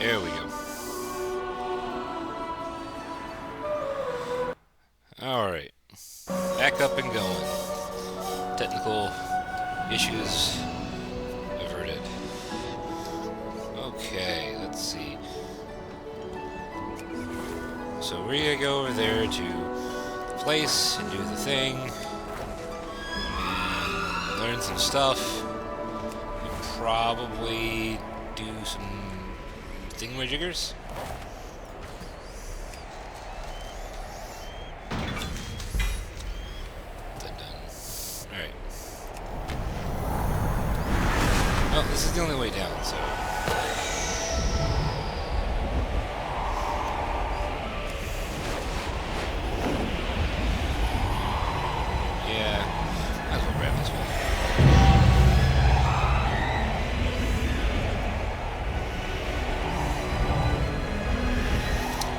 There we go. Alright. Back up and going. Technical issues averted. Okay, let's see. So we're gonna go over there to the place and do the thing. And learn some stuff. And probably do some thingamajiggers. Oh, this is the only way down, so... Yeah, might as well grab this one.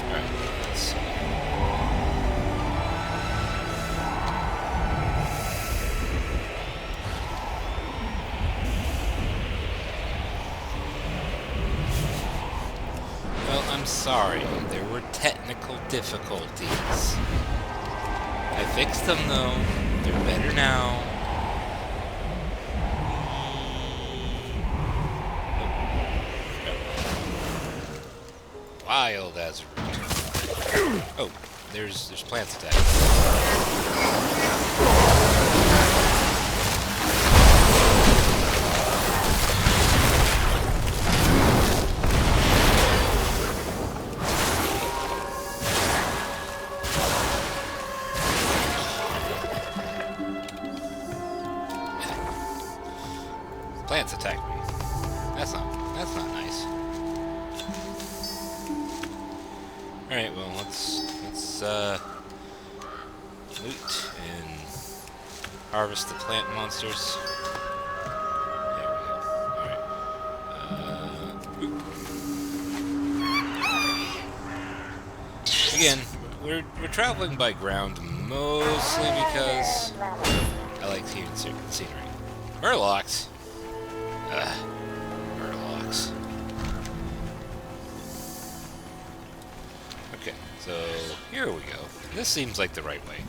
Alright, let's see. Sorry, there were technical difficulties. I fixed them though. They're better now. Wild as a root. Oh, there's plants attacking. Plants attack me. That's not nice. Alright, well let's loot and harvest the plant monsters. There we go. Alright. Again, we're traveling by ground mostly because I like seeing scenery. Murlocs. Murlocs. Okay, so here we go. This seems like the right way.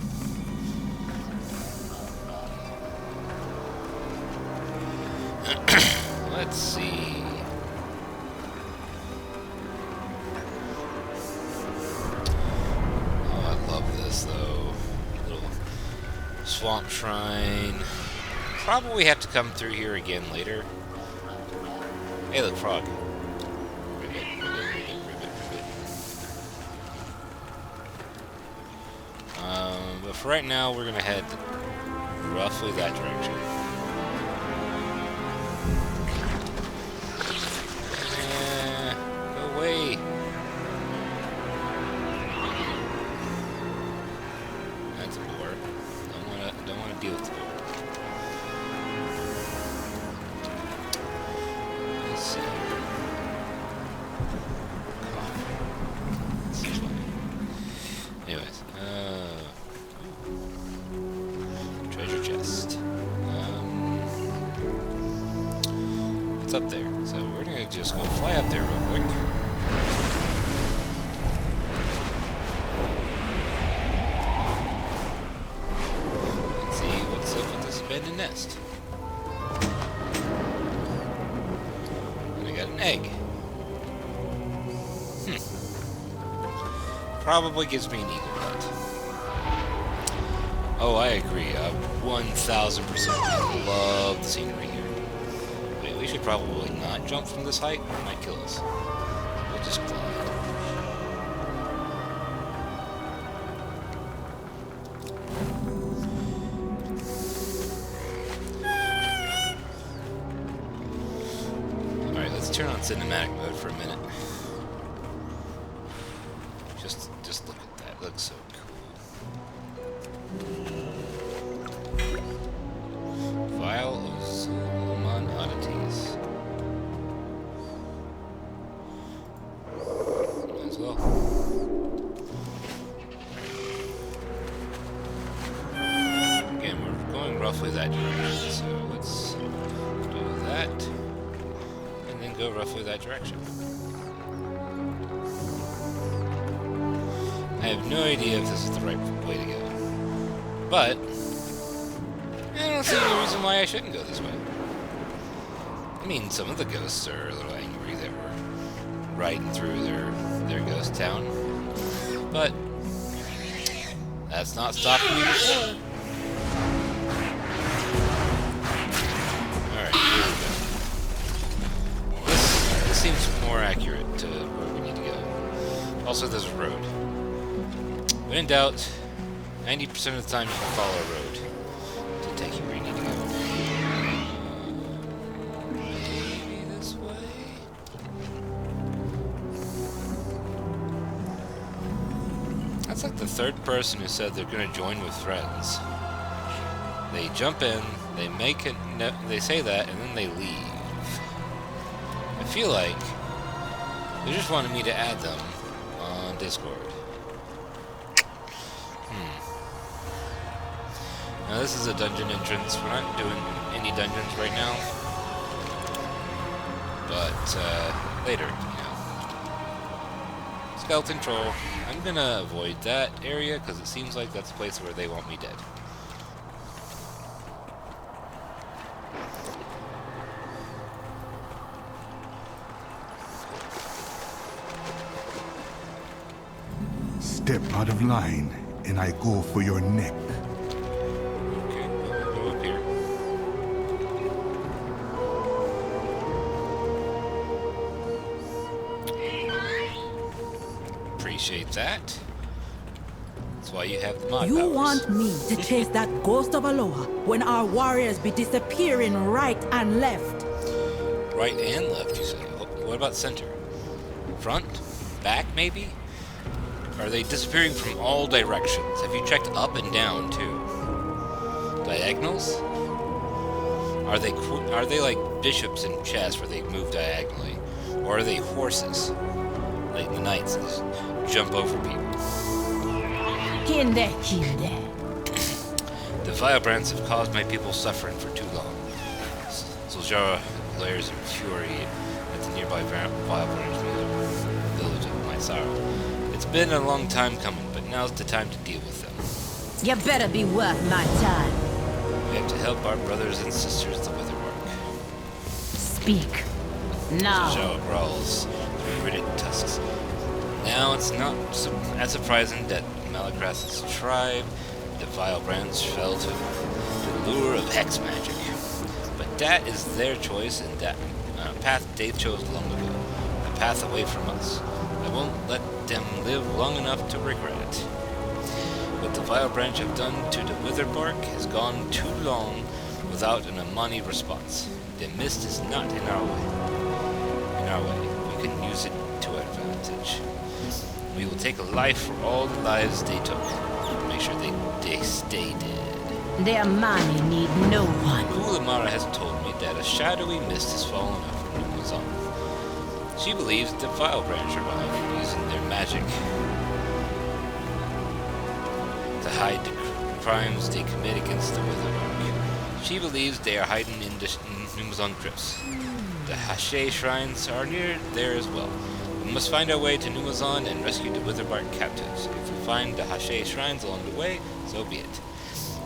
Let's see. Oh, I love this though. Little swamp shrine. Probably have to come through here again later. Hey, look, frog. Ribbit, ribbit, ribbit, ribbit, ribbit. But for right now, we're gonna head roughly that direction. Go away. That's a boar. Don't wanna deal with the boar. Anyways, treasure chest. It's up there, so we're gonna just go fly up there real quick. Let's see what's up with this abandoned nest. And I got an egg. Probably gives me an eagle butt. Oh, I agree. 1000% love the scenery here. Wait, we should probably not jump from this height. It might kill us. We'll just glide. Alright, let's turn on cinematic mode for a minute. Just look at that. It looks so cool. Vial of Zulman oddities. Might as well. Again, we're going roughly that direction, so let's do that. And then go roughly that direction. have no idea if this is the right way to go. But I don't see any reason why I shouldn't go this way. I mean, some of the ghosts are a little angry that we're riding through their ghost town. But that's not stopping me before. Alright, here we go. This seems more accurate to where we need to go. Also, there's a road. When in doubt, 90% of the time you can follow a road to take you where you need to go. Maybe this way? That's like the third person who said they're going to join with friends. They jump in, they make it, they say that, and then they leave. I feel like they just wanted me to add them on Discord. Now this is a dungeon entrance. We're not doing any dungeons right now. But, later, you know. Skeleton Troll. I'm gonna avoid that area, because it seems like that's a place where they want me dead. Step out of line, and I go for your neck. Appreciate that. That's why you have the mod You powers. want me to chase that ghost of Aloha when our warriors be disappearing right and left? Right and left, you say? What about center? Front? Back, maybe? Are they disappearing from all directions? Have you checked up and down, too? Diagonals? Are they like bishops in chess where they move diagonally? Or are they horses? Like the knights that just jump over people? Kinde. The firebrands have caused my people suffering for too long. Zuljara glares in fury at the nearby firebrands village of my sorrow. It's been a long time coming, but now's the time to deal with them. You better be worth my time. We have to help our brothers and sisters the Witherwork. Speak. Now. Zuljara growls through gritted tusks. Now it's not as surprising that Malacrath's tribe, the Vilebrands, fell to the lure of hex magic. But that is their choice, and that path they chose long ago. A path away from us. I won't let them live long enough to regret it. What the Vilebranch have done to the Witherbark has gone too long without an Amani response. The mist is not in our way. We can use it to our advantage. We will take a life for all the lives they took. Make sure they stay dead. Their money need no one. Ulamara has told me that a shadowy mist has fallen over Numazon. She believes the Vilebranch are behind using their magic to hide the crimes they commit against the Witherbark. She believes they are hiding in the Numazon crypts. The Hashe shrines are near there as well. We must find our way to Numazon and rescue the Witherbark captives. If we find the Hashe shrines along the way, so be it.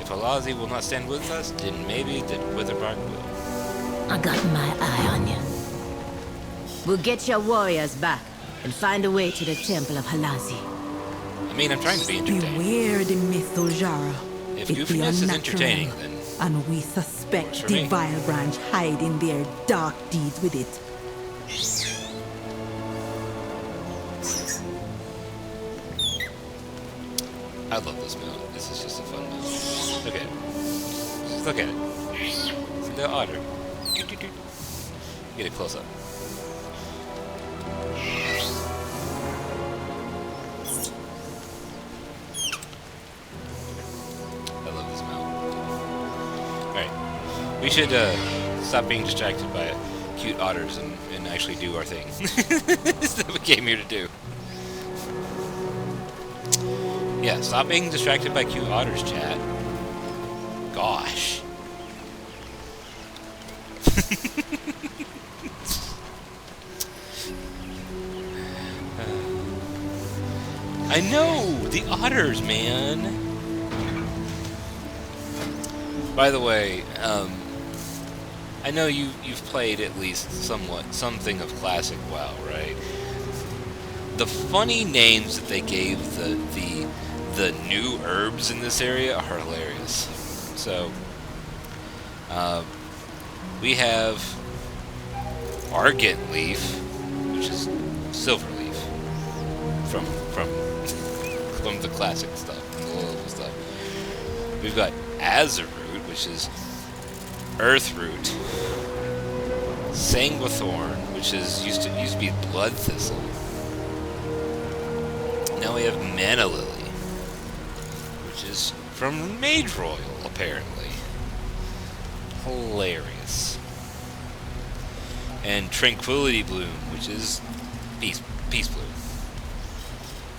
If Alazi will not stand with us, then maybe the Witherbark will. I got my eye on you. We'll get your warriors back and find a way to the Temple of Halazi. I mean, I'm trying to be entertaining. Beware the myth, Zuljara. If goofiness is entertaining, then and we suspect works for the me. Vilebranch hiding their dark deeds with it. I love this mount. This is just a fun mount. Look at it. Just look at it. See the otter. Get it close up. I love this mount. Alright. We should stop being distracted by cute otters and actually do our thing. That's what we came here to do. Yeah, stop being distracted by cute otters, chat. Gosh. I know! The otters, man! By the way, I know you've played at least something of classic WoW, right? The funny names that they gave the new herbs in this area are hilarious. So, we have Argent Leaf, which is silver leaf from the classic stuff, the local stuff. We've got Azerroot, which is Earth Root. Sanguithorn, which is used to be Blood Thistle. Now we have Mana Lily, which is from Mage Royal, apparently. Hilarious. And Tranquility Bloom, which is Peace Bloom.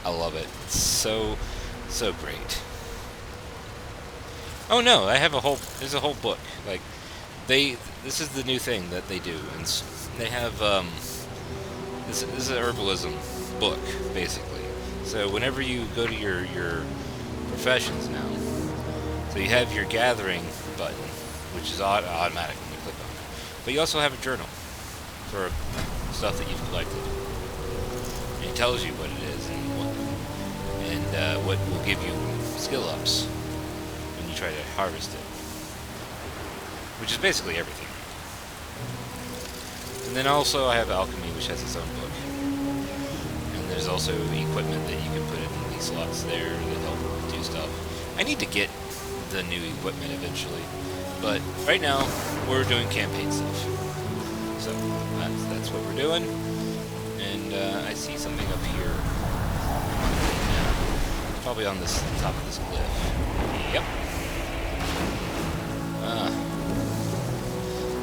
I love it. It's so great. Oh no, there's a whole book. Like, this is the new thing that they do, and they have, this is an herbalism book, basically. So whenever you go to your professions now, so you have your gathering button, which is automatic when you click on it. But you also have a journal for stuff that you've collected. And it tells you what it is and what will give you skill ups when you try to harvest it. Which is basically everything. And then also I have alchemy, which has its own book. And there's also equipment that you can put in these slots there that help do stuff. I need to get the new equipment eventually, but right now we're doing campaign stuff. So that's what we're doing. And I see something up here. Yeah, probably on this top of this cliff. Yep.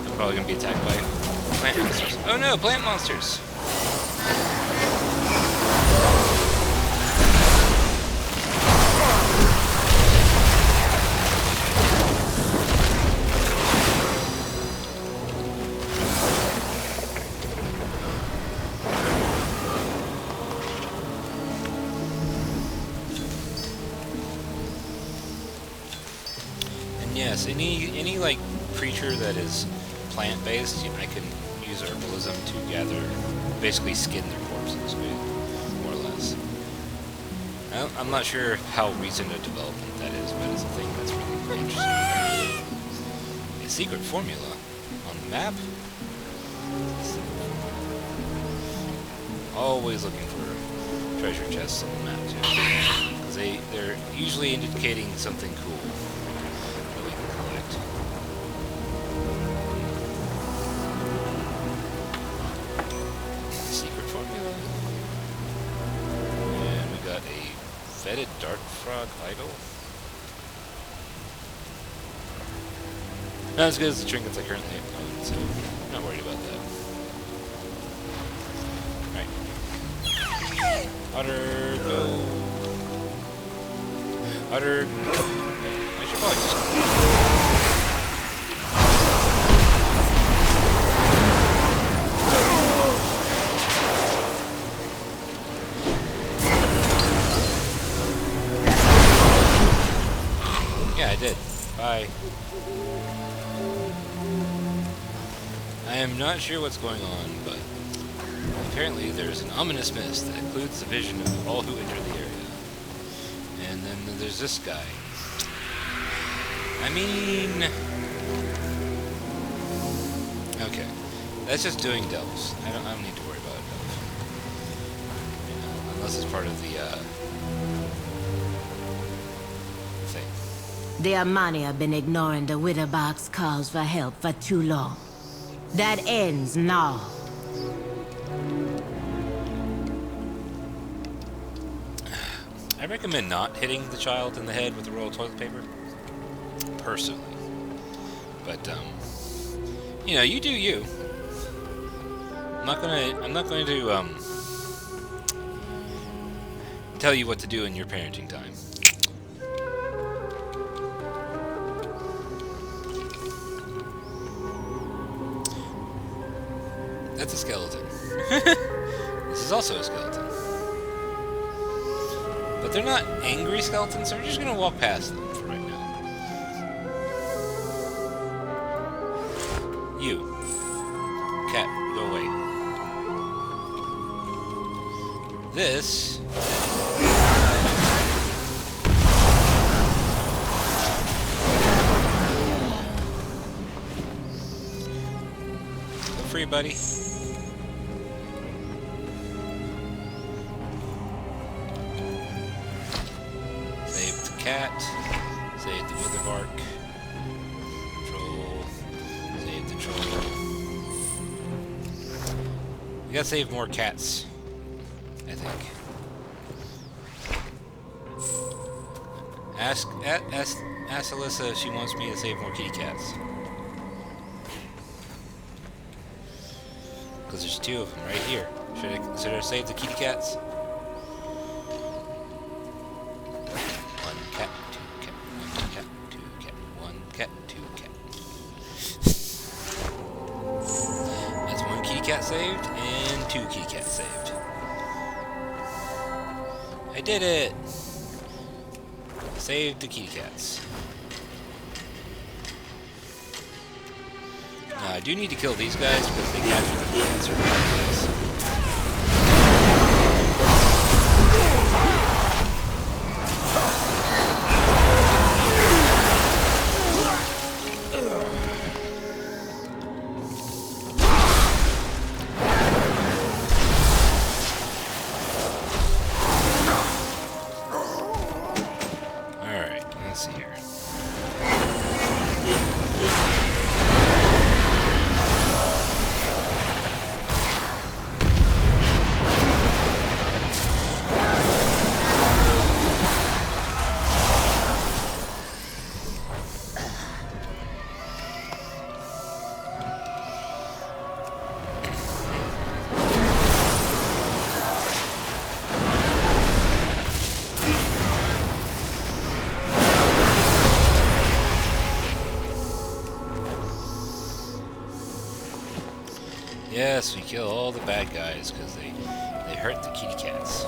I'm probably gonna be attacked by plant monsters. Oh no, plant monsters! And yes, any like creature that is plant-based, I can use herbalism to gather, basically skin their corpses, more or less. I'm not sure how recent a development that is, but it's a thing that's really interesting. A secret formula on the map? Always looking for treasure chests on the map, too. Because they're usually indicating something cool that we can collect. Secret formula. And we got a fetid dart frog idol. Not as good as the trinkets I currently own, so I'm not worried about that. Alright. Otter, go. Otter. I should probably just... Yeah, I did. Bye. I am not sure what's going on, but apparently there's an ominous mist that includes the vision of all who enter the area. And then there's this guy. I mean... Okay. That's just doing delves. I don't need to worry about a delve. You know, unless it's part of the, thing. The Amani have been ignoring the Widowbark's calls for help for too long. That ends now. I recommend not hitting the child in the head with the roll of toilet paper. Personally. But, you know, you do you. I'm not going to, tell you what to do in your parenting time. That's a skeleton. This is also a skeleton. But they're not angry skeletons, so we're just gonna walk past them for right now. You. Cat, go away. This... Go free, buddy. Cat, save the witherbark, troll, save the troll. We gotta save more cats, I think. Ask Alyssa if she wants me to save more kitty cats. Because there's 2 of them right here. Should I save the kitty cats? Saved and 2 kitty cats saved. I did it! Saved the kitty cats. Now I do need to kill these guys because they capture the kitty cats. Yes, we kill all the bad guys because they hurt the kitty cats.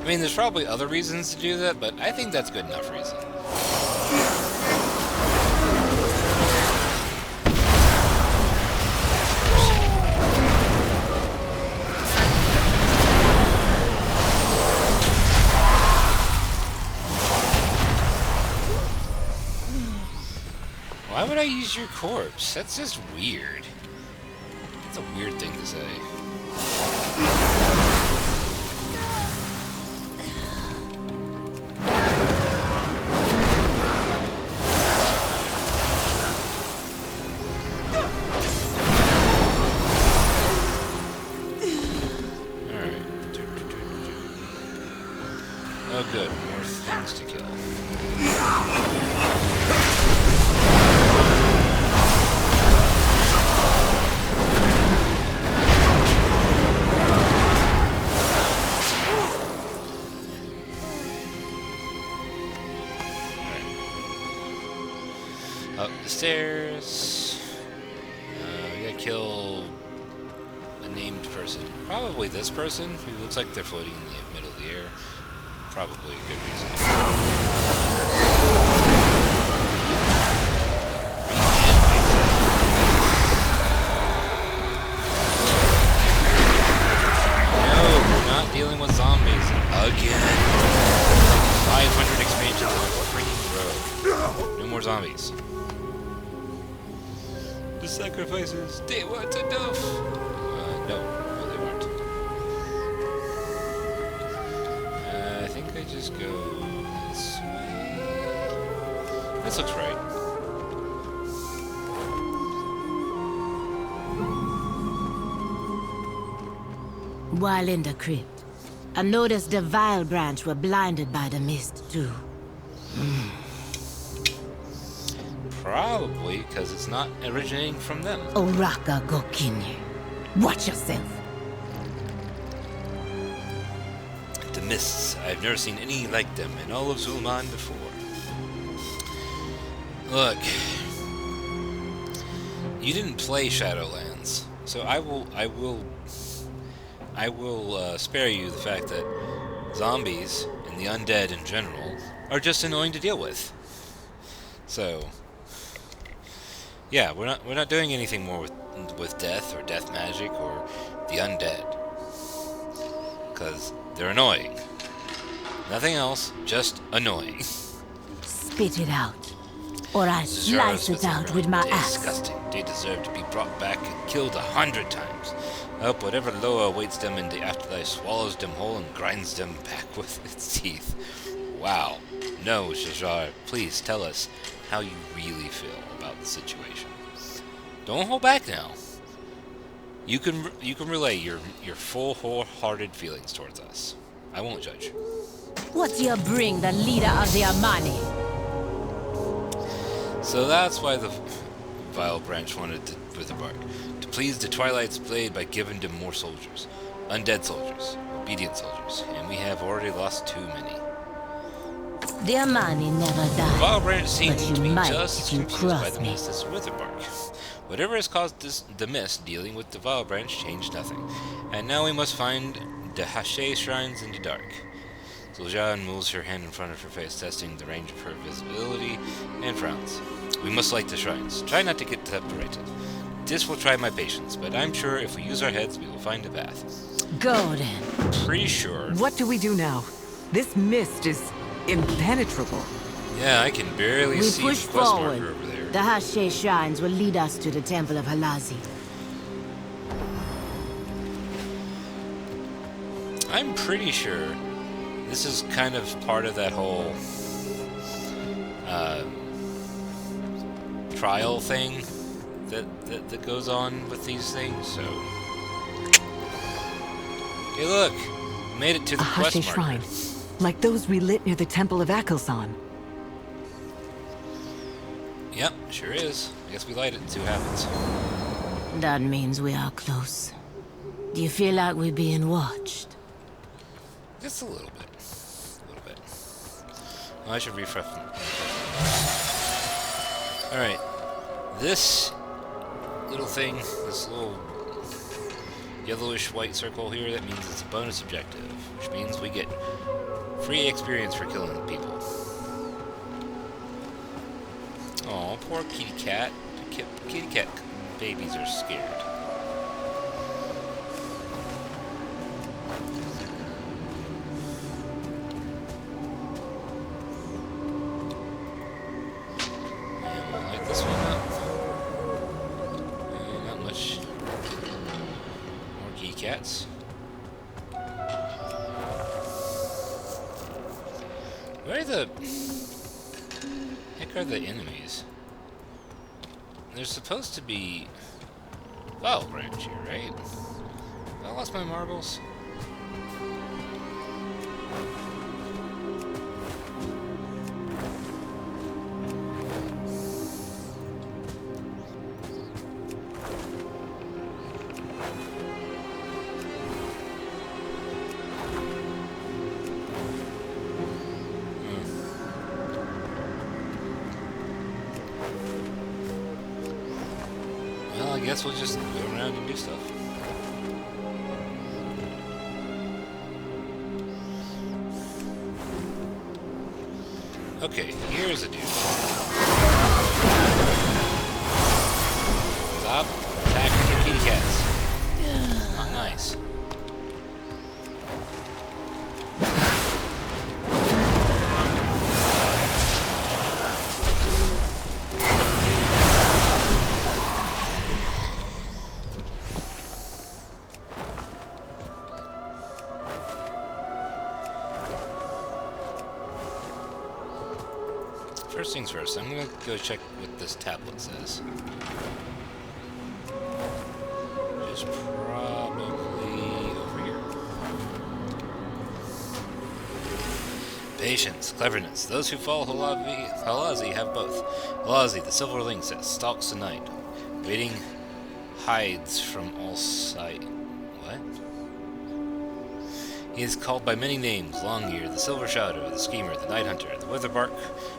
I mean, there's probably other reasons to do that, but I think that's good enough reason. Why would I use your corpse? That's just weird. That's a weird thing to say. Alright. Oh good, more things to kill. Up the stairs. We gotta kill a named person. Probably this person, who looks like they're floating in the middle of the air. Probably a good reason. No, we're not dealing with zombies again. 500 expansions on a freaking road. No more zombies. The sacrifices, they weren't enough. No, they weren't. I think I just go this way. This looks right. While in the crypt, I noticed the Vile branch were blinded by the mist, too. Probably because it's not originating from them. Oraka Gokinye. Watch yourself. The mists. I've never seen any like them in all of Zul'Man before. Look. You didn't play Shadowlands, so I will spare you the fact that zombies and the undead in general are just annoying to deal with. So, yeah, we're not doing anything more with death or death magic or the undead, because they're annoying. Nothing else, just annoying. Spit it out, or I slice it out with my axe. Disgusting. They deserve to be brought back and killed 100 times. I hope whatever loa awaits them in the afterlife swallows them whole and grinds them back with its teeth. Wow. No, Shajar, please tell us how you really feel about the situation. Don't hold back now. You can relay your full, wholehearted feelings towards us. I won't judge. What do you bring the leader of the Amani? So that's why the Vile Branch wanted to Witherbark. To please the Twilight's Blade by giving them more soldiers. Undead soldiers. Obedient soldiers. And we have already lost too many. The Amani never died. Vile Branch seems to be might just if you confused by cross the me. mist as Witherbark. Whatever has caused the mist dealing with the Vile Branch changed nothing. And now we must find the Hashay shrines in the dark. Zul'Jahn moves her hand in front of her face, testing the range of her visibility, and frowns. We must light the shrines. Try not to get separated. This will try my patience, but I'm sure if we use our heads, we will find a path. Go then. Pretty sure. What do we do now? This mist is impenetrable. Yeah, I can barely We see push the quest forward. marker over there. The Hashay shrines will lead us to the Temple of Halazi. I'm pretty sure this is kind of part of that whole trial thing that goes on with these things. So, hey, look, we made it to the A quest Hashay marker. shrine, like those we lit near the Temple of Akelsan. Yep, sure is. I guess we light it and see what happens. That means we are close. Do you feel like we're being watched? Just a little bit. A little bit. Well, I should refresh. Alright. This little thing, this little yellowish white circle here, that means it's a bonus objective, which means we get free experience for killing people. Aw, poor kitty cat. Kitty cat babies are scared. And we'll light this one up. Not much. More kitty cats. Where the heck are the enemies? There's supposed to be Vile Branch here, right? Have I lost my marbles? Well, I guess we'll just go around and do stuff. Okay, here's a dude. Stop attacking the kitty cats. Not nice. First things first, I'm gonna go check what this tablet says. Which is probably over here. Patience, cleverness. Those who follow Halazi have both. Halazi, the silver lynx that stalks the night, waiting hides from all sight. What? He is called by many names: Longear, the Silver Shadow, the Schemer, the Night Hunter, the Witherbark.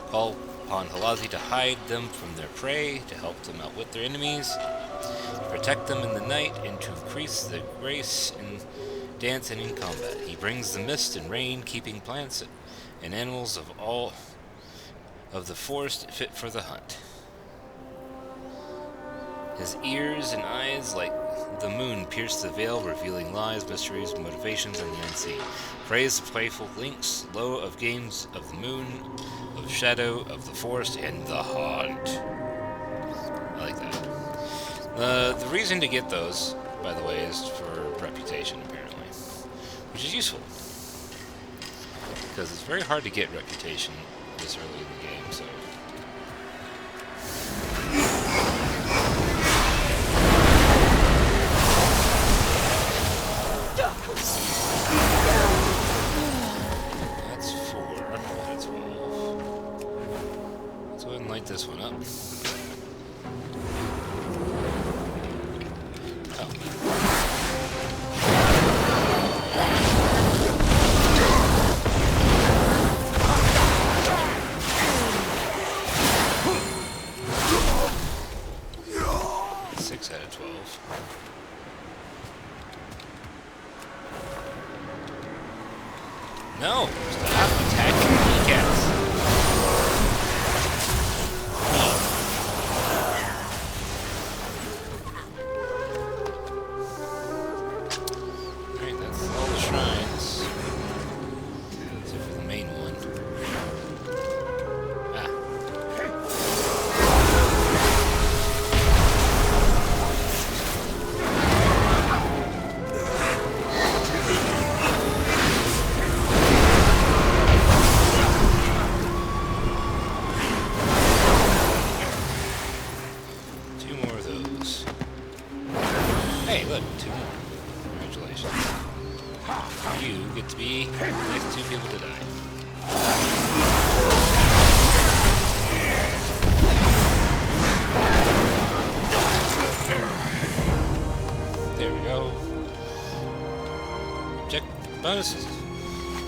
Call upon Halazi to hide them from their prey, to help them outwit their enemies, to protect them in the night, and to increase their grace in dance and in combat. He brings the mist and rain, keeping plants and animals of all of the forest fit for the hunt. His ears and eyes, like the moon, pierce the veil, revealing lies, mysteries, motivations, and the unseen. Praise the playful links, low of games of the moon, of shadow, of the forest, and the hunt. I like that. The reason to get those, by the way, is for reputation, apparently, which is useful, because it's very hard to get reputation this early in the game, so... That's 4 out of 12. Let's go ahead and light this one up. Oh. 6 out of 12. No! Stop attacking kneecaps! Alright, that's all the shrines. Except for the main one. Ah. 2 more of those. Hey, look, 2 more. Congratulations. You get to be the next 2 people to die. There we go. Bonuses.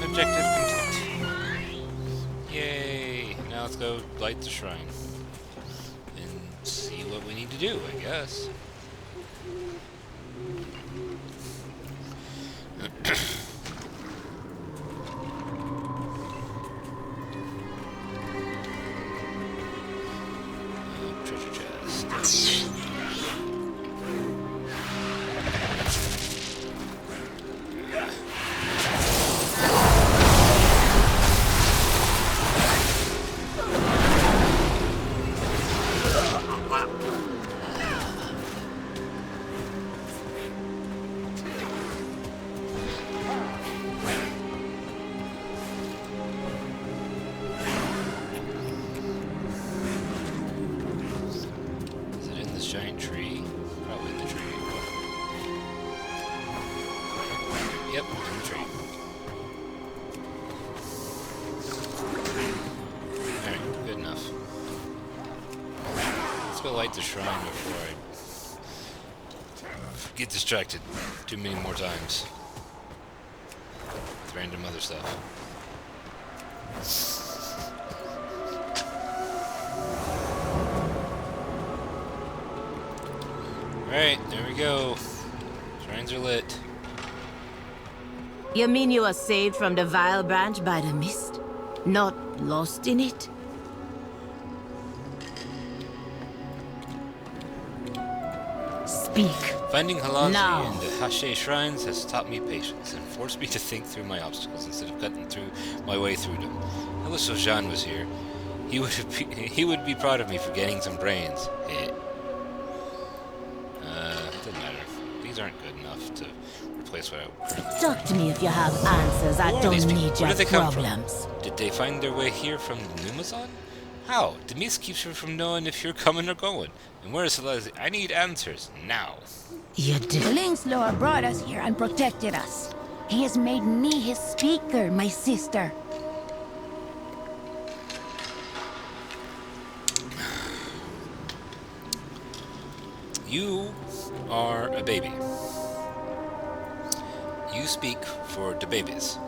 Objective complete. Yay! Now let's go light the shrine. And see what we need to do, I guess. Treasure chest. Giant tree. Probably in the tree. Yep, in the tree. Alright, good enough. Let's go light the shrine before I get distracted too many more times with random other stuff. Alright, there we go. Shrines are lit. You mean you were saved from the vile branch by the mist? Not lost in it? Speak. Finding Halazi Now. and the Hashe shrines has taught me patience and forced me to think through my obstacles instead of cutting through my way through them. I wish Sojan was here. He would be proud of me for gaining some brains. Doesn't matter. These aren't good enough to replace what I currently... Talk to me if you have answers. I Who are don't these people? need Where your did they come from? problems. Did they find their way here from Numazon? How? The mist keeps me from knowing if you're coming or going. And where is Halazi? I need answers now. You The did. Lynx Lord brought us here and protected us. He has made me his speaker, my sister. You are a baby. You speak for the babies.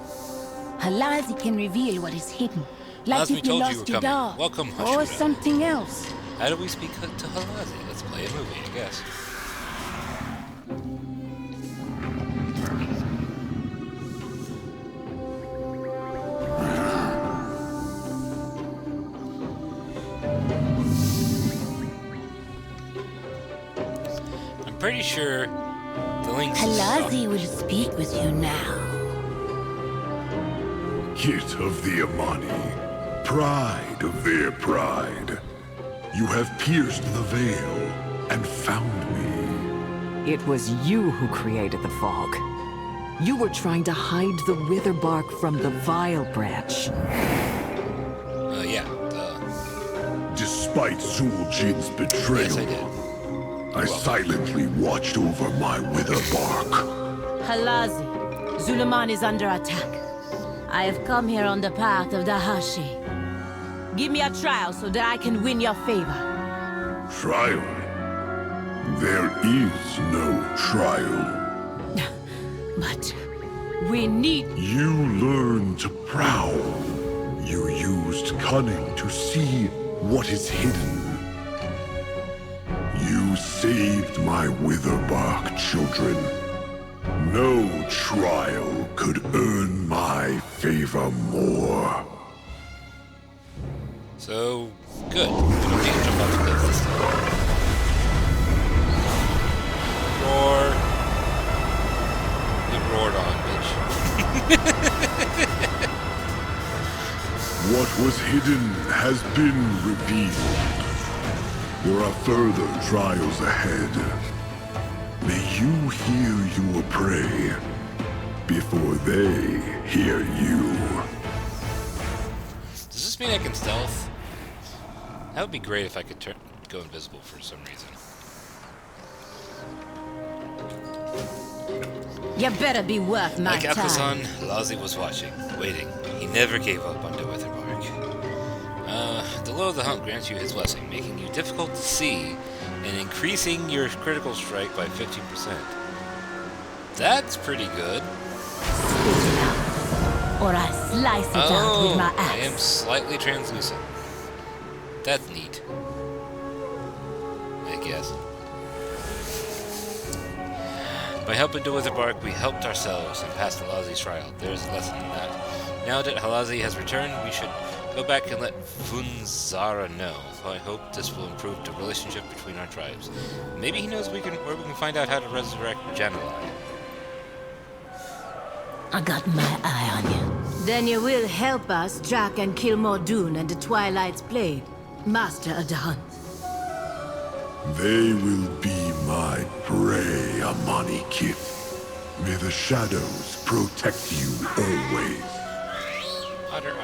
Halazi can reveal what is hidden. Like Halazi if you told you lost you were your coming. dog. Welcome, or Hashira. something else. How do we speak to Halazi? Let's play a movie, I guess. I'm pretty sure the links. Halazi will speak with you now. Kit of the Amani, pride of their pride. You have pierced the veil and found me. It was you who created the fog. You were trying to hide the wither bark from the vile branch. Yeah. Despite Zuljin's betrayal, Yes, I did. I silently watched over my wither bark. Halazi, Zulaman is under attack. I have come here on the path of the Hashi. Give me a trial so that I can win your favor. Trial? There is no trial. But we need... You learned to prowl. You used cunning to see what is hidden. You saved my witherbark children. No trial could earn my favor more. So, good. We don't need to jump off the cliff this time. Roar. Get roared on, bitch. What was hidden has been revealed. There are further trials ahead. May you hear your prey before they hear you. Does this mean I can stealth? That would be great if I could go invisible for some reason. You better be worth my Like Alcazan, time. Halazi was watching, waiting. He never gave up on the Witherbark. The Lord of the Hunt grants you his blessing, making you difficult to see and increasing your critical strike by 15%. That's pretty good. Spit it out, or I slice it out with my I am axe. slightly translucent. That's neat. I guess. By helping the Witherbark, we helped ourselves and passed Halazi's trial. There's a lesson in that. Now that Halazi has returned, we should go back and let Funzara know. I hope this will improve the relationship between our tribes. Maybe he knows where we can find out how to resurrect Janalai. I got my eye on you. Then you will help us track and kill Mordoon and the Twilight's Blade, Master of the Hunt. They will be my prey, Amani Kit. May the shadows protect you always. Otter.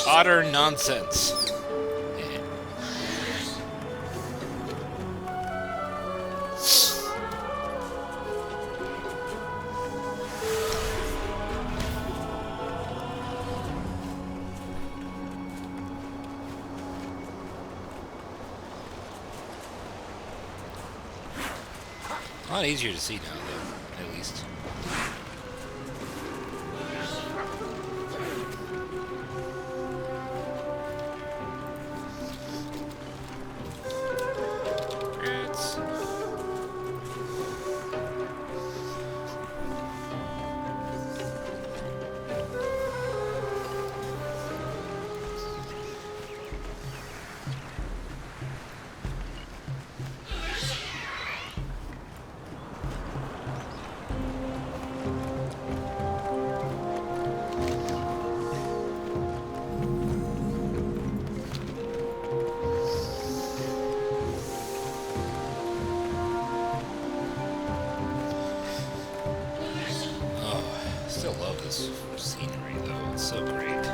Otter nonsense. A lot easier to see now, though, at least. It's... still love this scenery, though. It's so great.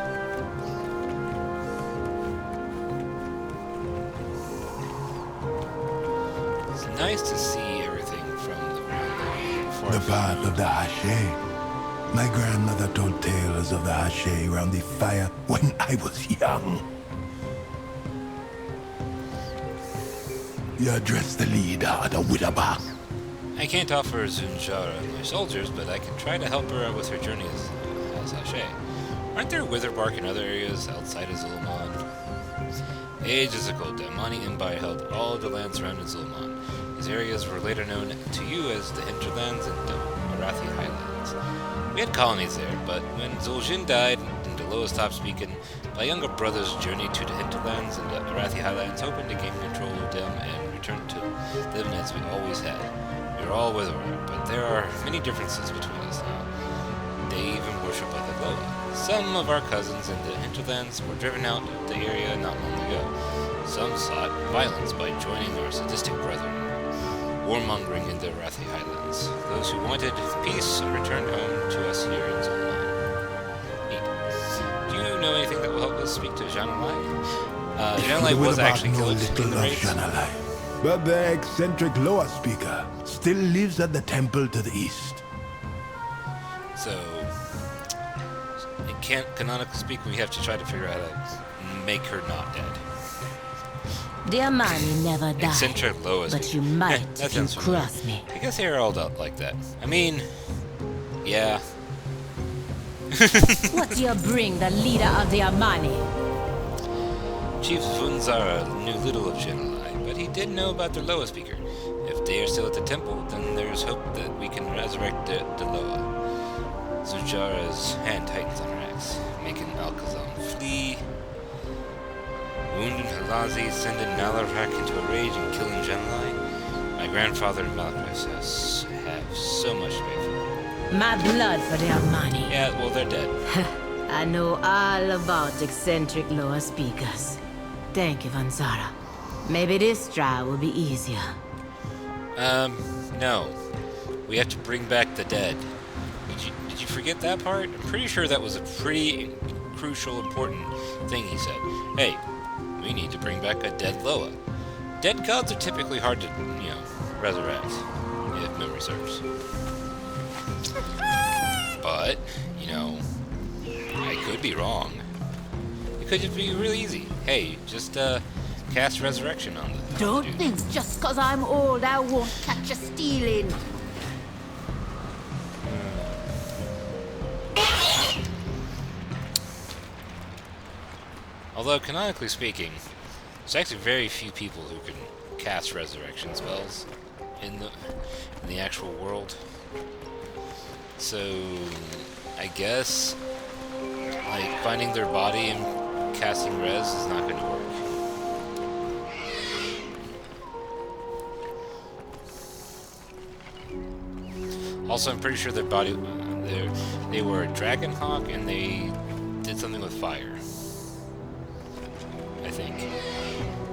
It's nice to see everything from the ground. The path of the Hache. My grandmother told tales of the Hache around the fire when I was young. You address the leader of the Witherbark. I can't offer Zunjara my soldiers, but I can try to help her with her journey as Ashe. Aren't there Witherbark in other areas outside of Zul'Aman? Ages ago, the Amani Empire held all the lands surrounding Zul'Aman. These areas were later known to you as the Hinterlands and the Arathi Highlands. We had colonies there, but when Zul'Jin died and Deloa stopped speaking, my younger brothers journeyed to the Hinterlands and the Arathi Highlands, hoping to gain control of them and return to living as we always had. We were all Witherbark, but there are many differences between us now. They even worship other Loa. Some of our cousins in the Hinterlands were driven out of the area not long ago. Some sought violence by joining our sadistic brethren, warmongering in the Arathi Highlands. Those who wanted peace returned home to us here in Zul'Aman. Neat. Do you know anything that will help us speak to Jan'alai? Jan'alai was actually killed in the raids. But the eccentric Loa speaker still lives at the temple to the east. So, it can't canonically speak. We have to try to figure out how to make her not dead. The Amani never died, Eccentric Lois. but you might That if you sounds familiar. cross me. I guess they're all out like that. I mean, yeah. What do you bring the leader of the Amani? Chief Funzara knew little of Jan'alai, but he did know about their Loa speaker. If they are still at the temple, then there's hope that we can resurrect the Loa. Zujara's hand tightens on her axe, making Alcazam flee. Wounding Halazi, sending Nalarak into a rage and killing Jan'alai. My grandfather and Malchus have so much to pay for. My blood for the Amani. Yeah, well, they're dead. I know all about eccentric Loa speakers. Thank you, Vanzara. Maybe this trial will be easier. No. We have to bring back the dead. Did you forget that part? I'm pretty sure that was a pretty crucial, important thing he said. Hey, we need to bring back a dead Loa. Dead gods are typically hard to, resurrect, if memory serves. But, I could be wrong. It could just be really easy. Hey, just, cast resurrection on the Don't dude. think just 'cause I'm old I won't catch you stealing. Although, canonically speaking, there's actually very few people who can cast resurrection spells in the actual world. So, I guess, finding their body and casting res is not going to work. Also, I'm pretty sure their body, they were a dragon hawk and they did something with fire. I think.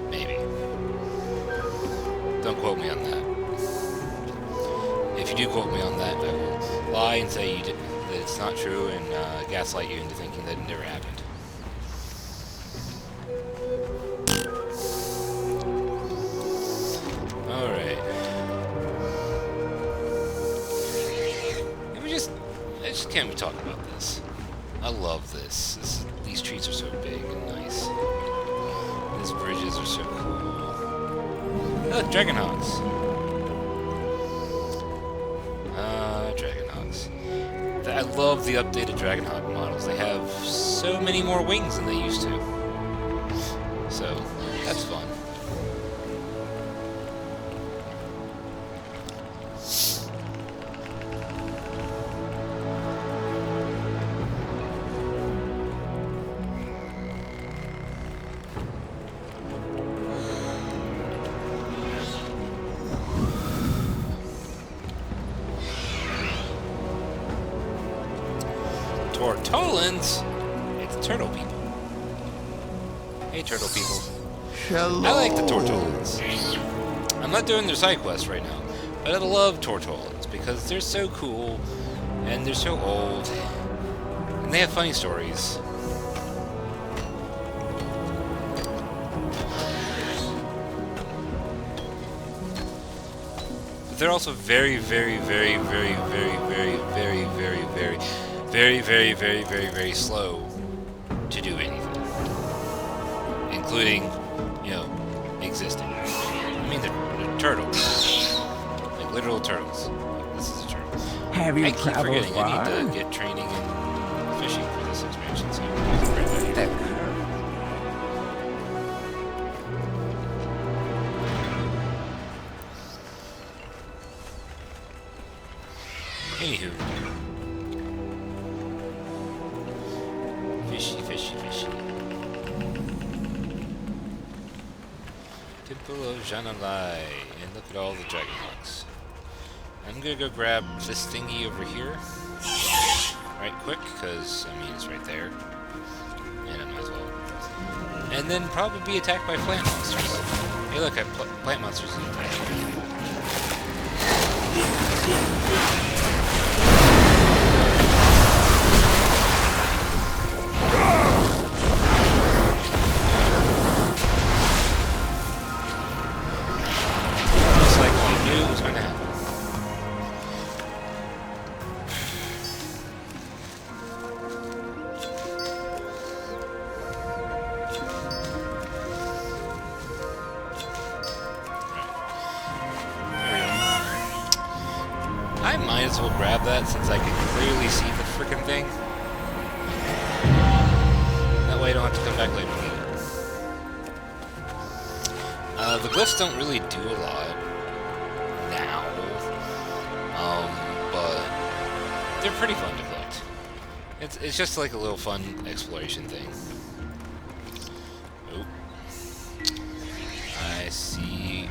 Maybe. Don't quote me on that. If you do quote me on that, I will lie and say that it's not true and gaslight you into thinking that it never happened. Alright. I just can't talk about this. I love this. These trees are so big and nice. These bridges are so cool. Look, Dragonhawks. Dragonhawks. I love the updated Dragonhawk models. They have so many more wings than they used to. So, that's fun. Tortolans? It's turtle people. Hey, turtle people. Hello. I like the Tortolans. I'm not doing their side quest right now, but I love Tortolans because they're so cool and they're so old and they have funny stories. But they're also very, very, very, very, very, very, very, very, very, very, very, very, very, very slow to do anything, including, existing. I mean, they're turtles. Like, literal turtles. This is a turtle. Have you I keep traveled forgetting far? I need to get training in fishing for this expansion, so I can grab that here. Anywho. Fishy, fishy, fishy. Temple of Janalai. And look at all the dragon hawks. I'm gonna go grab this thingy over here. Right quick, because, I mean, it's right there. And I might as well. And then probably be attacked by plant monsters. Hey look, I have plant monsters in attack. Just like we knew it was going to happen. I might as well grab that since I can clearly see the frickin' thing. That way I don't have to come back later to get it. The glyphs don't really do a lot now, but they're pretty fun to collect. It's just like a little fun exploration thing. Oh, I see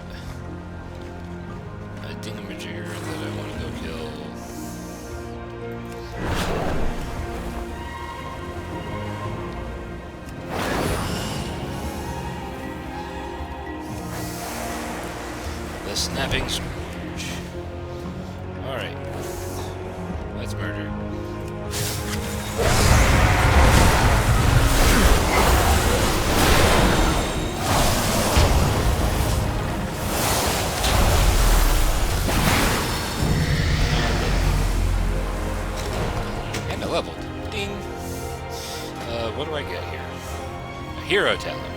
a dingamajigger that I want to go kill. The snapping Scrooge. Alright. Let's murder. And I leveled. Ding! What do I get here? A hero talent.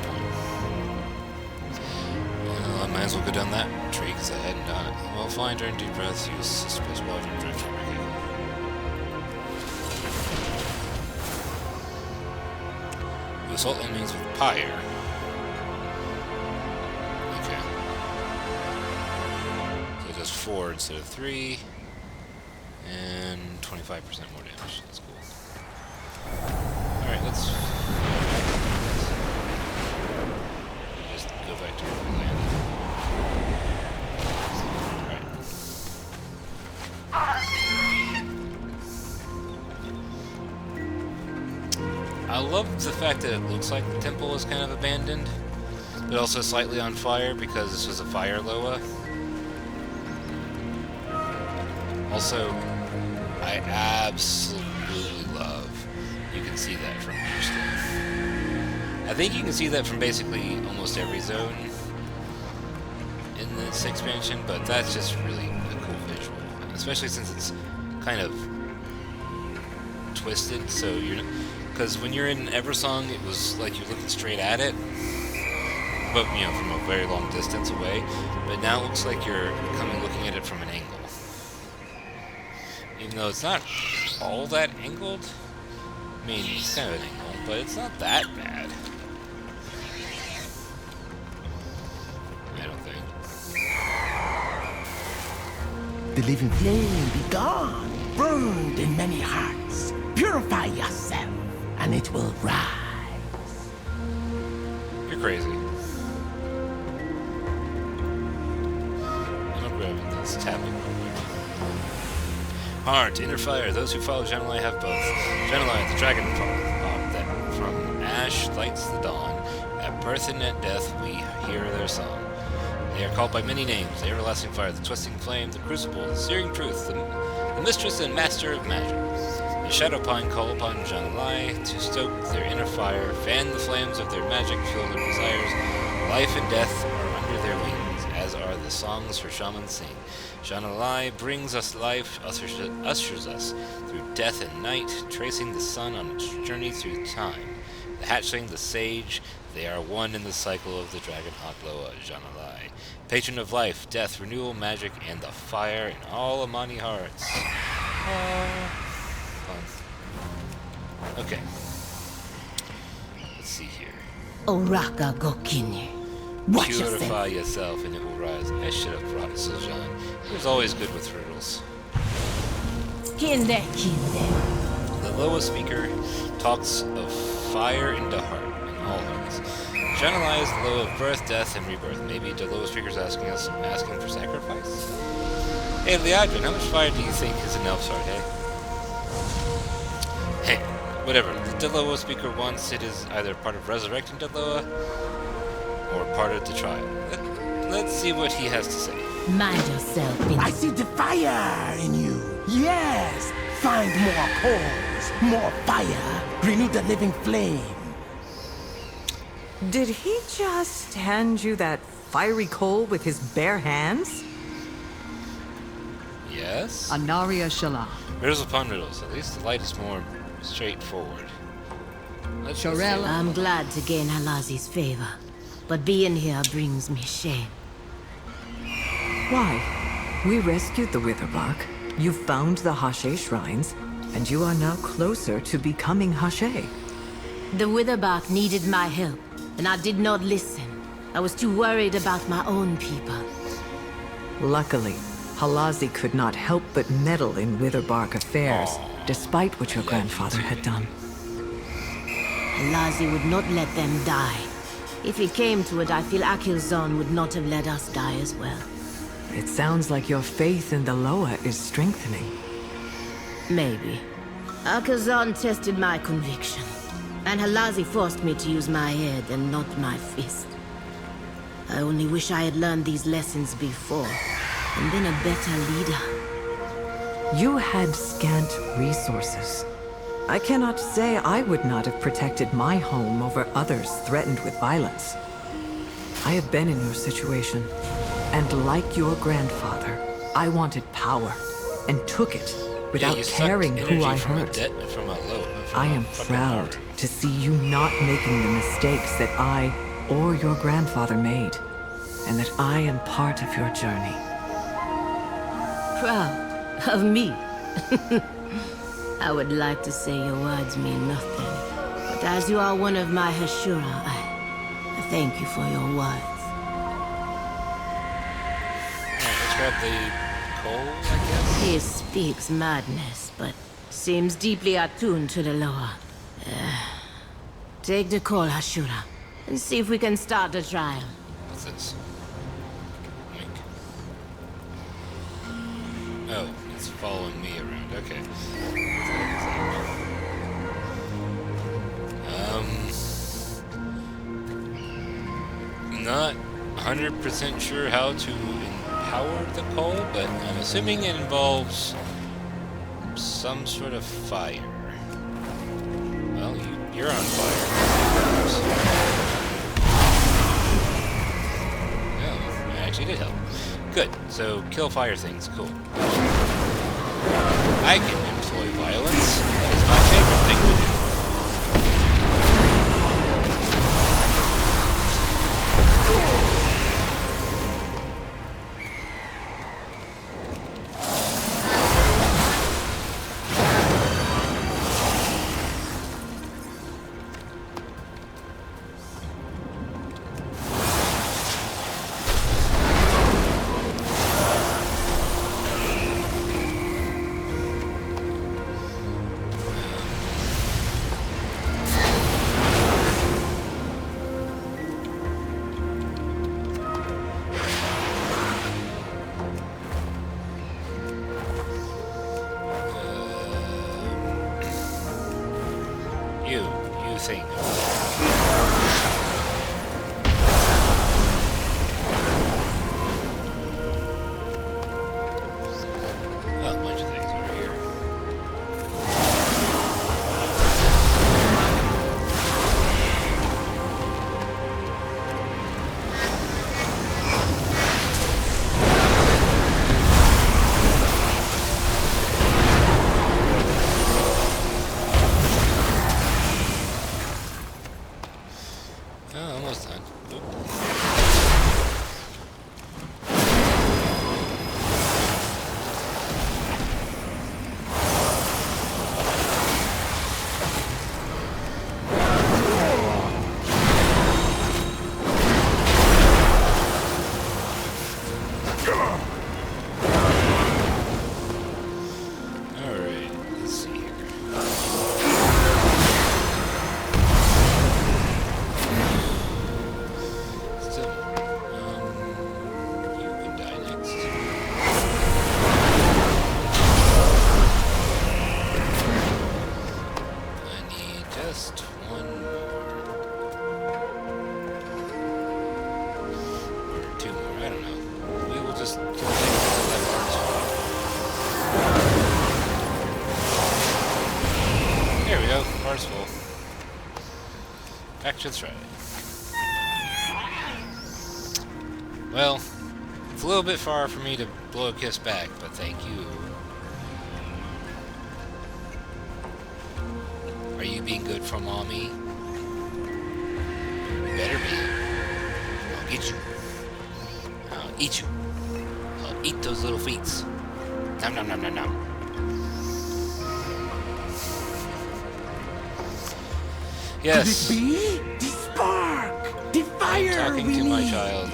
I might as well go down that tree because I hadn't done it. Well, flying during deep breaths, use space while you're drift from your vehicle. You assault enemies with pyre. Okay. So it does 4 instead of 3. And 25% more damage. That's cool. Alright, let's just go back to where we landed. I love the fact that it looks like the temple is kind of abandoned, but also slightly on fire because this was a fire Loa. Also, I absolutely love, you can see that from here still. I think you can see that from basically almost every zone in this expansion, but that's just really a cool visual, especially since it's kind of twisted, so you're, because when you're in Eversong, it was like you're looking straight at it, but you know, from a very long distance away. But now it looks like you're looking at it from an angle, even though it's not all that angled. I mean, it's kind of an angle, but it's not that bad. I don't think. The living flame be gone, burned in many hearts. Purify yourself, and it will rise. You're crazy. I'm not grabbing this, tapping. Heart, inner fire, those who follow Janalai have both. Janalai, the dragon that from ash lights the dawn. At birth and at death we hear their song. They are called by many names, the everlasting fire, the twisting flame, the crucible, the searing truth, the mistress and master of magic. The shadow pine call upon Janalai to stoke their inner fire, fan the flames of their magic, fuel their desires. Life and death are under their wings, as are the songs her shamans sing. Janalai brings us life, ushers us through death and night, tracing the sun on its journey through time. The hatchling, the sage, they are one in the cycle of the dragon hawk Loa, Janalai. Patron of life, death, renewal, magic, and the fire in all Amani hearts. Fun. Okay. Let's see here. Oraka Gokine. Watch yourself. Purify yourself and it will rise. I should have brought Siljan. He was always good with riddles. Kinde. The Loa speaker talks of fire into heart in all hearts. Janalai is the Loa of birth, death, and rebirth. Maybe the Loa speaker's asking for sacrifice? Hey, Liadrin, how much fire do you think is in Elf's heart, hey? Hey, whatever. The Loa speaker wants it is either part of resurrecting Deloa or part of the trial. Let's see what he has to say. Mind yourself, I see the fire in you. Yes. Find more coals, more fire. Renew the living flame. Did he just hand you that fiery coal with his bare hands? Yes? Anaria Shala. Riddles upon riddles. At least the light is more straightforward. Let's just Shorel. see. I'm glad to gain Halazi's favor, but being here brings me shame. Why? We rescued the Witherbark. You found the Hashe shrines, and you are now closer to becoming Hashe. The Witherbark needed my help, and I did not listen. I was too worried about my own people. Luckily, Halazi could not help but meddle in Witherbark affairs, despite what your grandfather had done. Halazi would not let them die. If it came to it, I feel Akilzon would not have let us die as well. It sounds like your faith in the Loa is strengthening. Maybe. Akilzon tested my conviction, and Halazi forced me to use my head and not my fist. I only wish I had learned these lessons before, and been a better leader. You had scant resources. I cannot say I would not have protected my home over others threatened with violence. I have been in your situation, and like your grandfather, I wanted power, and took it without you sucked caring who energy I from a hurt. from a Loa, from I a am fucking proud heart. to see you not making the mistakes that I or your grandfather made, and that I am part of your journey. Proud of me? I would like to say your words mean nothing, but as you are one of my Hashura, I thank you for your words. Alright, let's grab the coal, I guess. He speaks madness, but seems deeply attuned to the Loa. Take the call, Hashura, and see if we can start the trial. What's this? Wink. Oh, it's following me around. Okay. Not 100% sure how to empower the coal, but I'm assuming it involves some sort of fire. Well, you're on fire. No, it actually did help. Good. So kill fire things. Cool. I can employ violence. That is my favorite thing to do. Oh, almost done. Oop. Alright, let's see here. Still, you can die next. I need just one more. Or two more, I don't know. We will just continue with that bar's full. There we go, bar's full. Back to the shrine. Well, it's a little bit far for me to blow a kiss back, but thank you. Are you being good for mommy? You better be. I'll get you. I'll eat you. I'll eat those little feets. Nom nom nom nom nom. Yes. Could it be? The spark! The fire Talking we to my need. child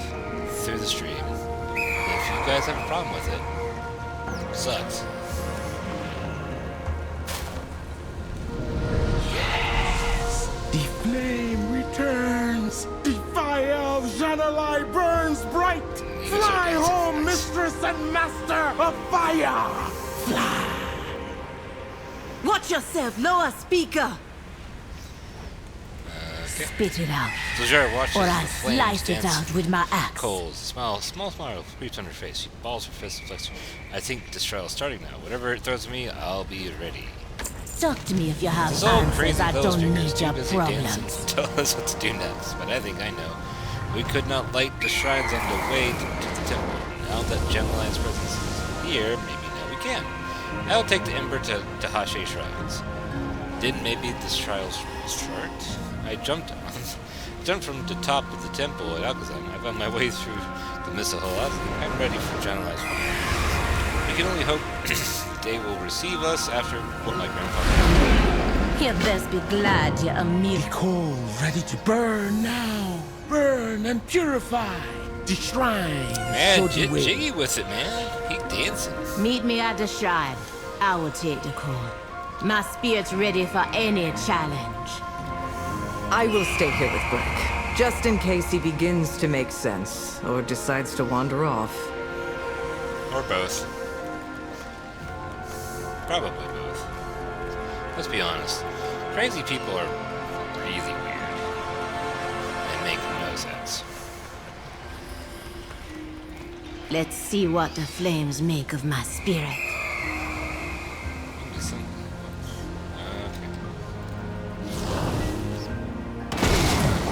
through the stream. If you guys have a problem with it, sucks. The flame returns. The fire of Janalai burns bright. These are Fly dancing home, friends. mistress and master of fire. Fly. Watch yourself, lower speaker! Okay. Spit it out, So Jared watches or the I'll flames slice it dance out with my axe. coals. Small smile creeps on her face. She balls her fist and flexes. I think this trial is starting now. Whatever it throws at me, I'll be ready. Talk to me if you have This old answers. crazy I those don't fingers need too your busy dancing problems. to tell us what to do next. But I think I know. We could not light the shrines on the way to the temple. Now that Gemeline's presence is here, maybe now we can. I'll take the ember to Hashe shrines. Didn't maybe this trial start? I jumped from the top of the temple at Alcazan. I found my way through the Missa Halaz. I'm ready for Gemeline's shrine. We can only hope they will receive us after what my grandfather. You best be glad you're a The mere. coal ready to burn now. Burn and purify. The shrine. Man, show the way. jiggy with it, man. He dancing. Meet me at the shrine. I will take the call. My spirit's ready for any challenge. I will stay here with Brick, just in case he begins to make sense or decides to wander off. Or both. Probably both. Let's be honest. Crazy people are really weird. And make no sense. Let's see what the flames make of my spirit. Maybe some-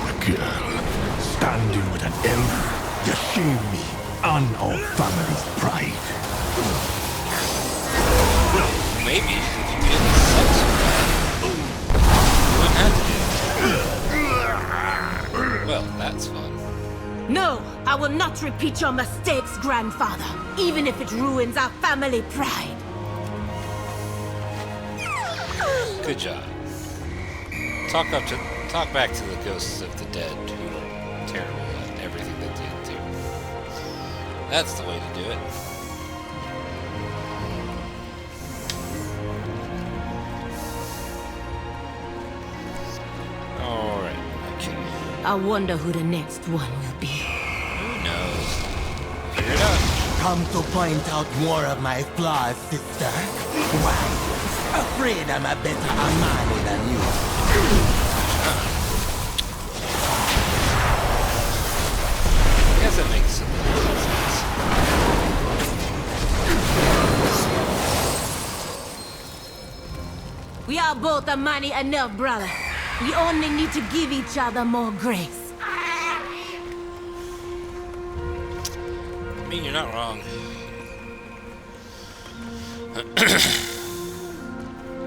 okay. Girl, standing with an elf, you shame me and our family's pride. Maybe if you get the sex you wouldn't have to do it. Well, that's fun. No, I will not repeat your mistakes, grandfather, even if it ruins our family pride. Good job. Talk back to the ghosts of the dead who are terrible at everything that they do. That's the way to do it. Alright, okay. I wonder who the next one will be. Who knows? Figure it out. Come to point out more of my flaws, sister. Why? Afraid I'm a better Amani than you. I guess that makes a little sense. We are both a money enough, brother. We only need to give each other more grace. I mean, you're not wrong.